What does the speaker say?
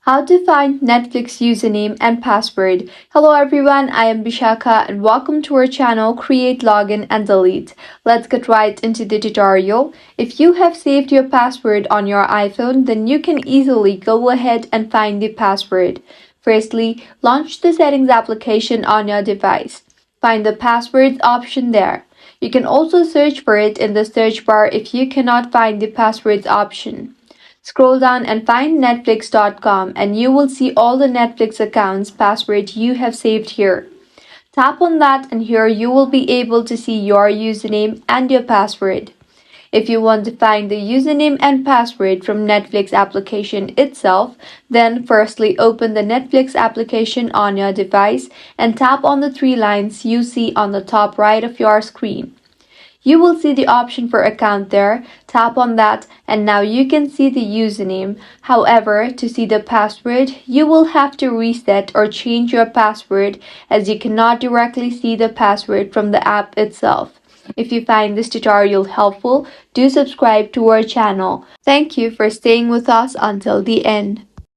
How to find Netflix username and password. Hello everyone, I am Bishakha and welcome to our channel Create, Login and Delete. Let's get right into the tutorial. If you have saved your password on your iPhone, then you can easily go ahead and find the password. Firstly, launch the settings application on your device. Find the passwords option there. You can also search for it in the search bar if you cannot find the passwords option. Scroll down and find Netflix.com and you will see all the Netflix accounts password you have saved here. Tap on that and here you will be able to see your username and your password. If you want to find the username and password from Netflix application itself, then firstly open the Netflix application on your device and tap on the three lines you see on the top right of your screen. You will see the option for account there. Tap on that and now you can see the username. However, to see the password, you will have to reset or change your password as you cannot directly see the password from the app itself. If you find this tutorial helpful, do subscribe to our channel. Thank you for staying with us until the end.